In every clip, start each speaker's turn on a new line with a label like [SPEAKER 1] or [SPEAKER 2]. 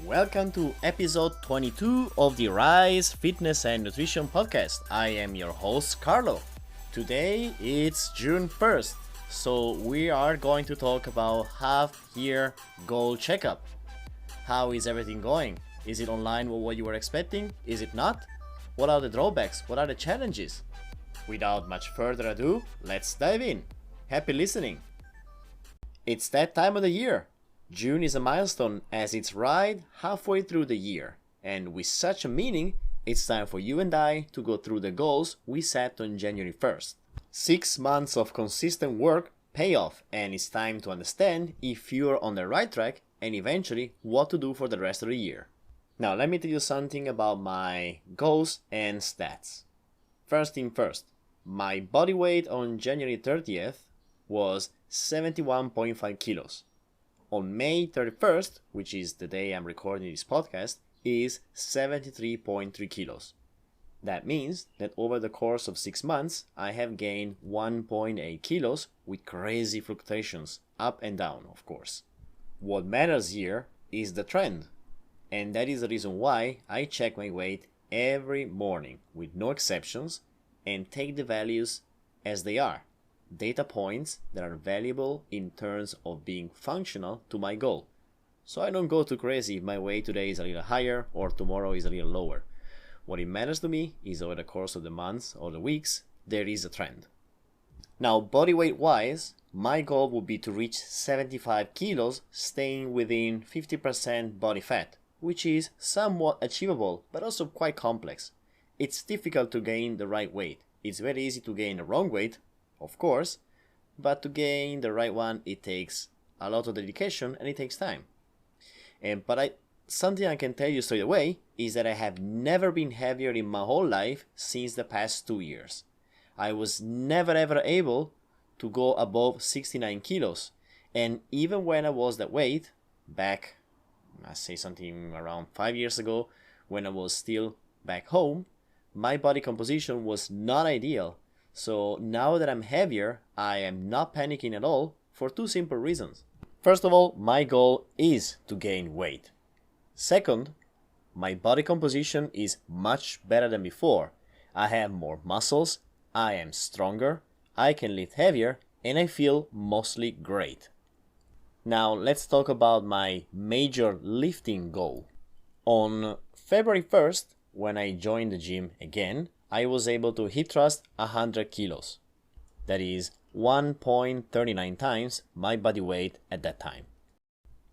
[SPEAKER 1] Welcome to episode 22 of the Rise Fitness and Nutrition Podcast. I am your host, Carlo. Today it's June 1st, so we are going to talk about half-year goal checkup. How is everything going? Is it online with what you were expecting? Is it not? What are the drawbacks? What are the challenges? Without much further ado, let's dive in. Happy listening. It's that time of the year. June is a milestone as it's right halfway through the year, and with such a meaning, it's time for you and I to go through the goals we set on January 1st. 6 months of consistent work pay off, and it's time to understand if you're on the right track and eventually what to do for the rest of the year. Now let me tell you something about my goals and stats. First thing first, my body weight on January 30th was 71.5 kilos. On May 31st, which is the day I'm recording this podcast, is 73.3 kilos. That means that over the course of 6 months, I have gained 1.8 kilos with crazy fluctuations, up and down, of course. What matters here is the trend, and that is the reason why I check my weight every morning with no exceptions and take the values as they are. Data points that are valuable in terms of being functional to my goal. So I don't go too crazy if my weight today is a little higher or tomorrow is a little lower. What it matters to me is over the course of the months or the weeks, there is a trend. Now, body weight wise, my goal would be to reach 75 kilos staying within 50% body fat, which is somewhat achievable but also quite complex. It's difficult to gain the right weight. It's very easy to gain the wrong weight, of course, but to gain the right one, it takes a lot of dedication and it takes time. Something I can tell you straight away is that I have never been heavier in my whole life since the past 2 years. I was never ever able to go above 69 kilos. And even when I was that weight, back, I say something around 5 years ago, when I was still back home, my body composition was not ideal. So now that I'm heavier, I am not panicking at all for two simple reasons. First of all, my goal is to gain weight. Second, my body composition is much better than before. I have more muscles, I am stronger, I can lift heavier, and I feel mostly great. Now let's talk about my major lifting goal. On February 1st, when I joined the gym again, I was able to hip thrust 100 kilos. That is 1.39 times my body weight at that time.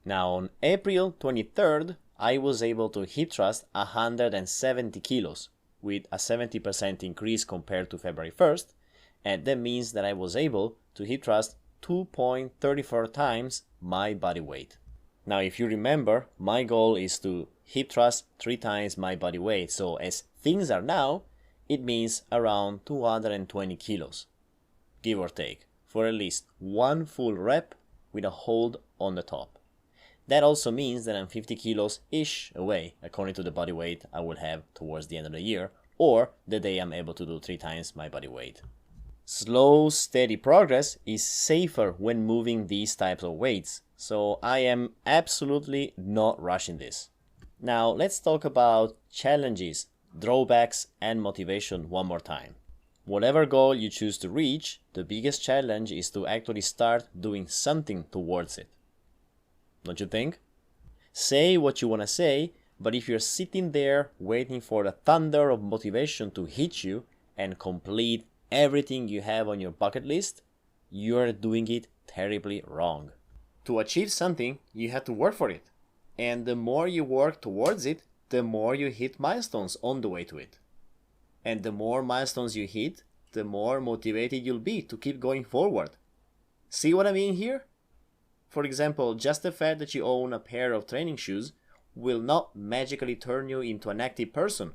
[SPEAKER 1] Now on April 23rd, I was able to hip thrust 170 kilos with a 70% increase compared to February 1st, and that means that I was able to hip thrust 2.34 times my body weight. Now if you remember, my goal is to hip thrust 3 times my body weight, so as things are now, it means around 220 kilos, give or take, for at least one full rep with a hold on the top. That also means that I'm 50 kilos-ish away, according to the body weight I will have towards the end of the year, or the day I'm able to do 3 times my body weight. Slow, steady progress is safer when moving these types of weights, so I am absolutely not rushing this. Now let's talk about challenges, drawbacks, and motivation one more time. Whatever goal you choose to reach, the biggest challenge is to actually start doing something towards it. Don't you think? Say what you want to say, but if you're sitting there waiting for the thunder of motivation to hit you and complete everything you have on your bucket list, you're doing it terribly wrong. To achieve something, you have to work for it. And the more you work towards it, the more you hit milestones on the way to it. And the more milestones you hit, the more motivated you'll be to keep going forward. See what I mean here? For example, just the fact that you own a pair of training shoes will not magically turn you into an active person.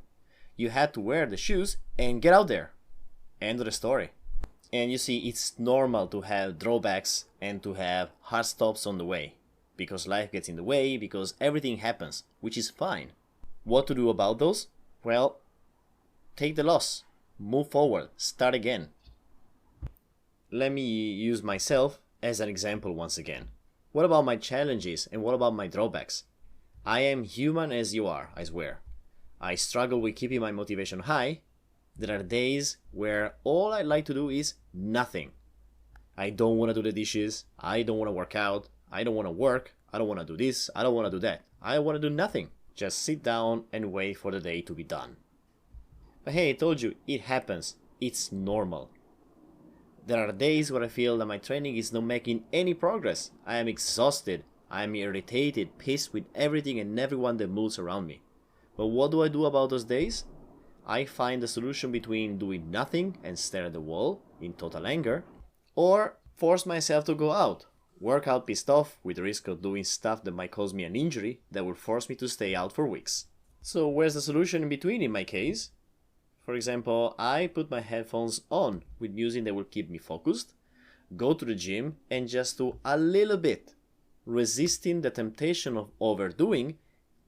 [SPEAKER 1] You had to wear the shoes and get out there. End of the story. And you see, it's normal to have drawbacks and to have hard stops on the way. Because life gets in the way, because everything happens, which is fine. What to do about those? Well, take the loss, move forward, start again. Let me use myself as an example once again. What about my challenges and what about my drawbacks? I am human as you are, I swear. I struggle with keeping my motivation high. There are days where all I like to do is nothing. I don't want to do the dishes, I don't want to work out, I don't want to work, I don't want to do this, I don't want to do that. I want to do nothing. Just sit down and wait for the day to be done. But hey, I told you, it happens. It's normal. There are days where I feel that my training is not making any progress. I am exhausted. I am irritated, pissed with everything and everyone that moves around me. But what do I do about those days? I find the solution between doing nothing and stare at the wall in total anger, or force myself to go out, work out pissed off with the risk of doing stuff that might cause me an injury that will force me to stay out for weeks. So where's the solution in between in my case? For example, I put my headphones on with music that will keep me focused, go to the gym and just do a little bit, resisting the temptation of overdoing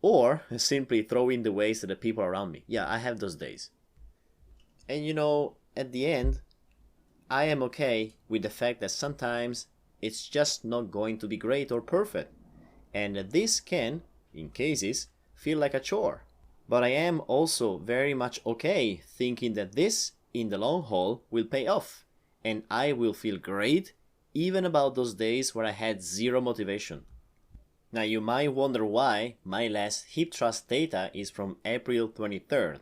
[SPEAKER 1] or simply throwing the waste at the people around me. Yeah, I have those days. And at the end, I am okay with the fact that sometimes it's just not going to be great or perfect. And this can, in cases, feel like a chore. But I am also very much okay thinking that this, in the long haul, will pay off. And I will feel great even about those days where I had zero motivation. Now you might wonder why my last hip thrust data is from April 23rd.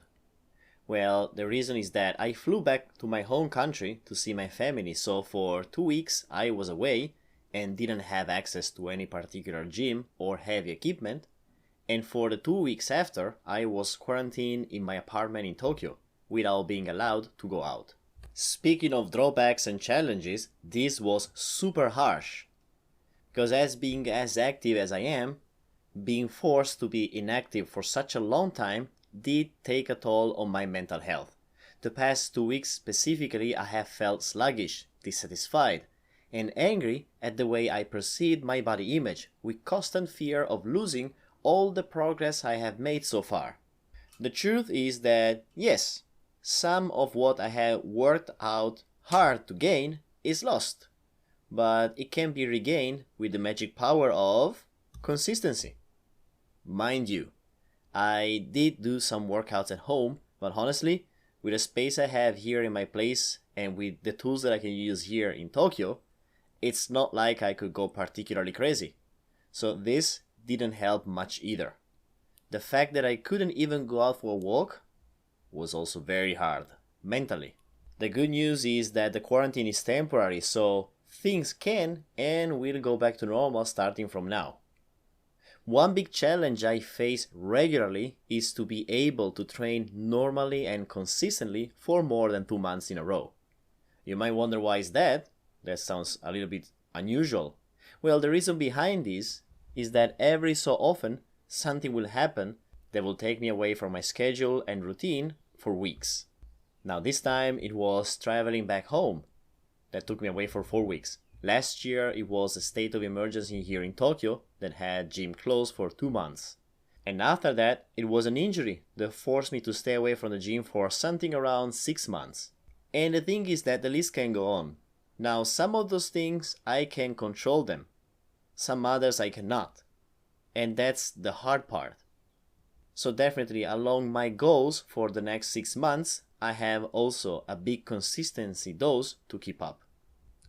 [SPEAKER 1] Well, the reason is that I flew back to my home country to see my family, so for 2 weeks I was away and didn't have access to any particular gym or heavy equipment. And for the 2 weeks after, I was quarantined in my apartment in Tokyo without being allowed to go out. Speaking of drawbacks and challenges, this was super harsh. Because as being as active as I am, being forced to be inactive for such a long time did take a toll on my mental health. The past 2 weeks specifically, I have felt sluggish, dissatisfied, and angry at the way I perceived my body image, with constant fear of losing all the progress I have made so far. The truth is that, yes, some of what I have worked out hard to gain is lost, but it can be regained with the magic power of consistency. Mind you, I did do some workouts at home, but honestly, with the space I have here in my place and with the tools that I can use here in Tokyo, it's not like I could go particularly crazy. So this didn't help much either. The fact that I couldn't even go out for a walk was also very hard, mentally. The good news is that the quarantine is temporary, so things can and will go back to normal starting from now. One big challenge I face regularly is to be able to train normally and consistently for more than 2 months in a row. You might wonder why is that? That sounds a little bit unusual. Well, the reason behind this is that every so often something will happen that will take me away from my schedule and routine for weeks. Now this time it was traveling back home that took me away for 4 weeks. Last year it was a state of emergency here in Tokyo that had gym closed for 2 months. And after that it was an injury that forced me to stay away from the gym for something around 6 months. And the thing is that the list can go on. Now some of those things I can control them. Some others I cannot. And that's the hard part. So definitely along my goals for the next 6 months, I have also a big consistency dose to keep up.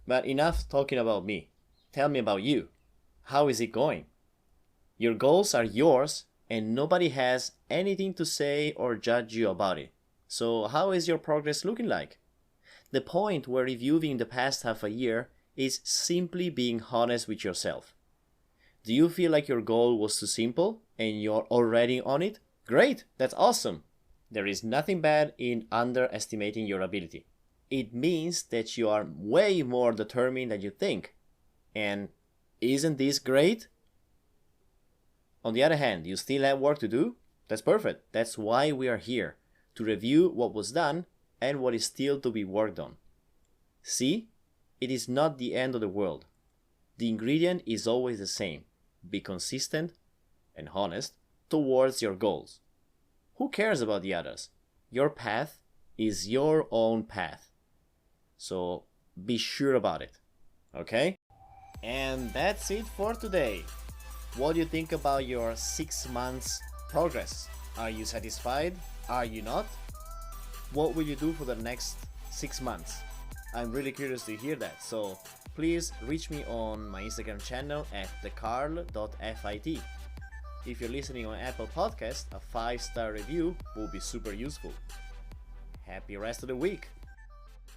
[SPEAKER 1] But enough talking about me. Tell me about you. How is it going? Your goals are yours and nobody has anything to say or judge you about it. So how is your progress looking like? The point where reviewing the past half a year is simply being honest with yourself. Do you feel like your goal was too simple and you're already on it? Great, that's awesome. There is nothing bad in underestimating your ability. It means that you are way more determined than you think. And isn't this great? On the other hand, you still have work to do? That's perfect. That's why we are here, to review what was done and what is still to be worked on. See, it is not the end of the world. The ingredient is always the same. Be consistent and honest towards your goals. Who cares about the others? Your path is your own path. So be sure about it. Okay? And that's it for today. What do you think about your 6 months progress? Are you satisfied? Are you not? What will you do for the next 6 months? I'm really curious to hear that, so please reach me on my Instagram channel at thecarl.fit. If you're listening on Apple Podcast, a 5-star review will be super useful. Happy rest of the week!